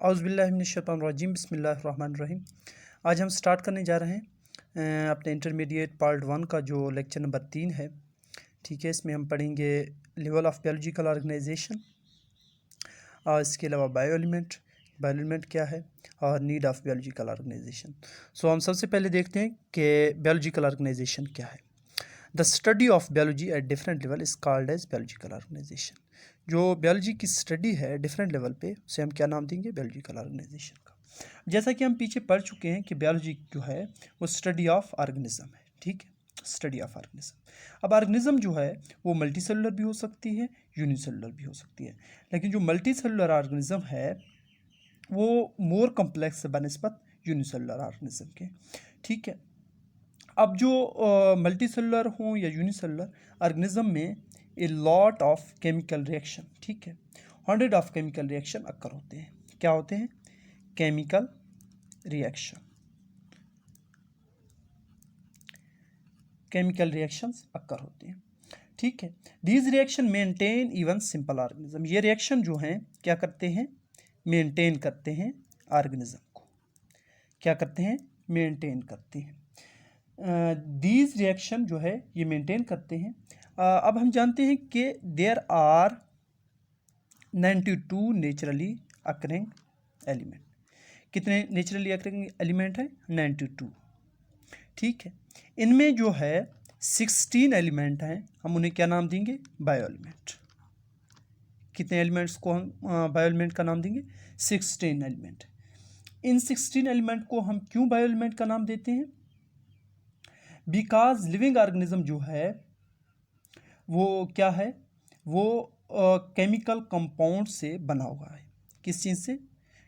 औज़ुबिल्लाहिमिनश्शैतानिर्रजीम बिस्मिल्लाहिर्रहमानिर्रहीम। आज हम स्टार्ट करने जा रहे हैं अपने इंटरमीडिएट पार्ट 1 का जो लेक्चर नंबर 3 है। ठीक है, इसमें हम पढ़ेंगे लेवल ऑफ बायोलॉजिकल ऑर्गेनाइजेशन और इसके अलावा बायो एलिमेंट क्या है और नीड ऑफ बायोलॉजिकल ऑर्गेनाइजेशन। सो हम सबसे पहले देखते हैं कि बायोलॉजिकल ऑर्गेनाइजेशन क्या है। The study of biology at different level is called as biological organisation. जो बायोलॉजी की स्टडी है डिफरेंट लेवल पे उसे हम क्या नाम देंगे? बायोलॉजिकल ऑर्गेनाइजेशन का। जैसा कि हम पीछे पढ़ चुके हैं कि बायोलॉजी जो है वो स्टडी ऑफ ऑर्गेनिज्म है। ठीक है, स्टडी ऑफ ऑर्गेनिज्म। अब ऑर्गेनिज्म जो है वो मल्टी सेलुलर भी हो सकती है, यूनिसेलुलर भी हो सकती है, लेकिन जो मल्टी सेलुलर ऑर्गेनिज्म है वो मोर कम्प्लेक्स है बनिस्बत यूनिसेलुलर ऑर्गेनिज्म के। ठीक है, अब जो मल्टी सेलुलर हों या यूनिसेलुलर ऑर्गेनिज्म में a lot of chemical reaction, ठीक है, 100 ऑफ केमिकल रिएक्शन अक्कर होते हैं। क्या होते हैं? Chemical reaction, chemical reactions occur होते हैं। ठीक है, these reaction maintain even simple organism. ये रिएक्शन जो हैं क्या करते हैं? मेंटेन करते हैं ऑर्गेनिज्म को। क्या करते हैं? मेंटेन करते हैं। दीज रिएक्शन जो है ये मेंटेन करते हैं। अब हम जानते हैं कि there are 92 naturally occurring element. कितने नेचुरली अकरिंग एलिमेंट हैं? 92। ठीक है, इनमें जो है 16 एलिमेंट हैं, हम उन्हें क्या नाम देंगे? Bio element. कितने एलिमेंट्स को हम बायो एलिमेंट का नाम देंगे? 16 एलिमेंट। इन 16 एलिमेंट को हम क्यों बायो एलिमेंट का नाम देते हैं? बिकॉज लिविंग ऑर्गेनिज्म जो है वो क्या है? वो केमिकल कंपाउंड से बना हुआ है। किस चीज़ से?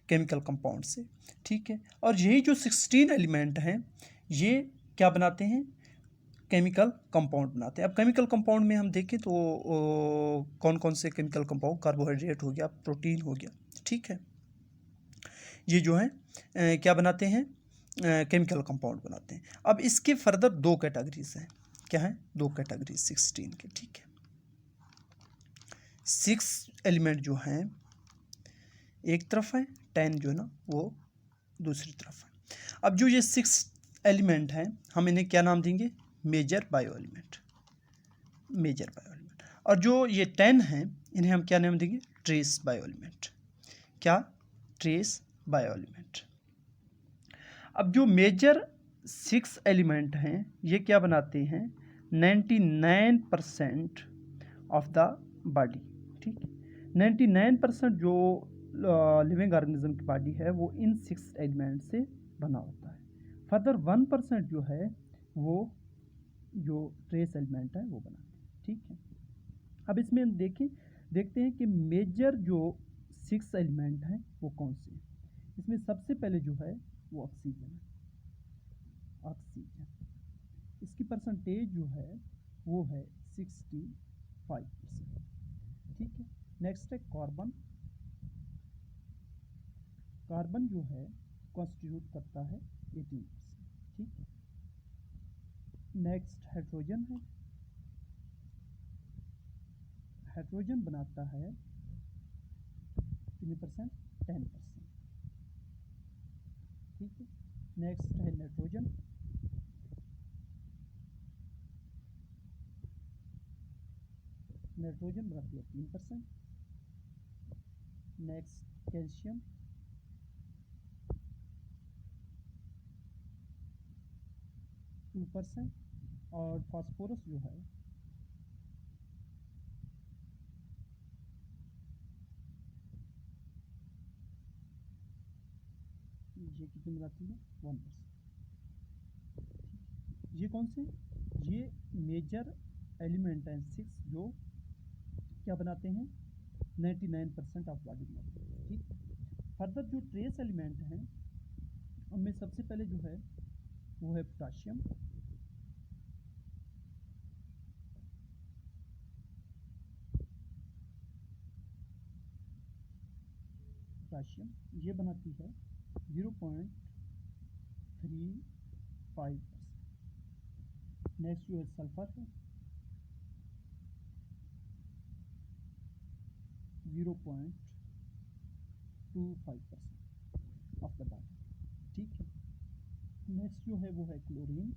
केमिकल कंपाउंड से। ठीक है, और यही जो 16 एलिमेंट हैं ये क्या बनाते हैं? केमिकल कंपाउंड बनाते हैं। अब केमिकल कंपाउंड में हम देखें तो कौन कौन से केमिकल कंपाउंड? कार्बोहाइड्रेट हो गया, प्रोटीन हो गया। ठीक है, ये जो है क्या बनाते हैं? केमिकल कंपाउंड बनाते हैं। अब इसके फर्दर दो कैटेगरीज हैं। क्या है? दो कैटेगरीज 16 के। ठीक है, 6 एलिमेंट जो हैं एक तरफ है, 10 जो है ना वो दूसरी तरफ है। अब जो ये 6 एलिमेंट हैं हम इन्हें क्या नाम देंगे? Major bio element. Major bio element. और जो ये 10 हैं इन्हें हम क्या नाम देंगे? Trace bio element. क्या? Trace bio element. अब जो मेजर 6 एलिमेंट हैं ये क्या बनाते हैं? 99% ऑफ द बॉडी। ठीक है, 99% जो लिविंग ऑर्गेनिज्म की बॉडी है वो इन 6 एलिमेंट से बना होता है। फर्दर 1% जो है वो जो ट्रेस एलिमेंट है वो बनाते हैं। ठीक है, अब इसमें हम देखते हैं कि मेजर जो 6 एलिमेंट हैं वो कौन से हैं। इसमें सबसे पहले जो है वो ऑक्सीजन है। ऑक्सीजन, इसकी परसेंटेज जो है वो है 65%। ठीक है, नेक्स्ट है कार्बन। कार्बन जो है कॉन्स्टिट्यूट करता है 18%। ठीक है, नेक्स्ट हाइड्रोजन है। हाइड्रोजन बनाता है कितने परसेंट? 10%। ठीक है, नेक्स्ट है नाइट्रोजन। नाइट्रोजन बनाती है 3%। नेक्स्ट कैल्शियम, %, और फास्फोरस जो है ये कितनी बनाती है? 1%। ये कौन से? ये मेजर एलिमेंट हैं 6 जो क्या बनाते हैं? 99% ऑफ बॉडी बनाते हैं। ठीक, फर्दर जो ट्रेस एलिमेंट हैं उनमें सबसे पहले जो है वो है पोटाशियम। पोटाशियम ये बनाती है 0.35%। नेक्स्ट जो है सल्फर है 0.25%। ऑफ द डाटा, ठीक है। नेक्स्ट जो है वो है क्लोरीन,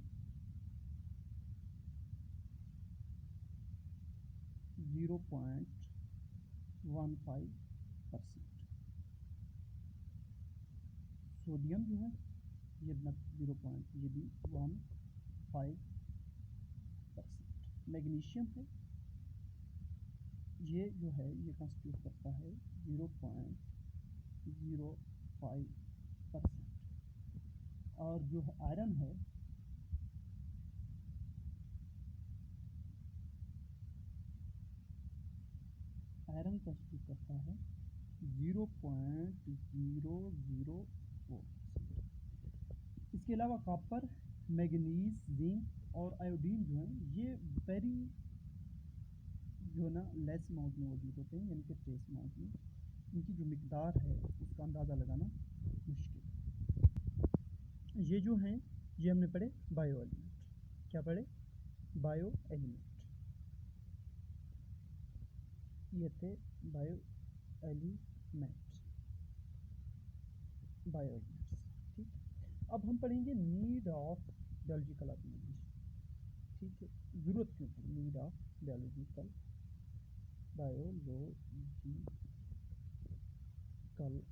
0.15%। सोडियम जो है ये 0.15%। मैग्नीशियम है, ये जो है ये कंस्टिट्यूट करता है 0.05%। और जो है आयरन है, आयरन कंस्टिट्यूट करता है 0.004%। इसके अलावा कॉपर, मैग्नीज, जिंक और आयोडीन जो है ये वेरी जो है ना लेस अमाउंट में मौजूद होते हैं, यानी कि ट्रेस अमाउंट में। इनकी जो मिकदार है उसका अंदाज़ा लगाना मुश्किल है। ये जो हैं ये हमने पढ़े बायो एलिमेंट। क्या पढ़े? Bio element. ये थे बायो एलिमेंट्स, बायो एलिमेंट्स, ठीक। अब हम पढ़ेंगे नीड ऑफ बायोलॉजिकल ऑर्गेनाइजेशन, ठीक है। ज़रूरत क्यों पड़ी? नीड ऑफ बायोलॉजिकल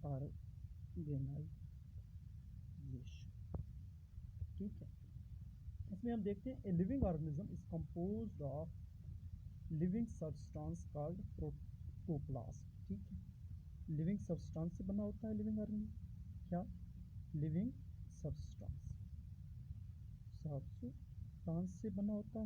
ऑर्गेनाइजेशन, ठीक है। इसमें हम देखते हैं a living organism is composed of living substance called protoplasm, ठीक है। लिविंग सब्सटेंस से बना होता है लिविंग ऑर्गेनिज्म। क्या? लिविंग सब्सटेंस, सब्सटेंस से बना होता है।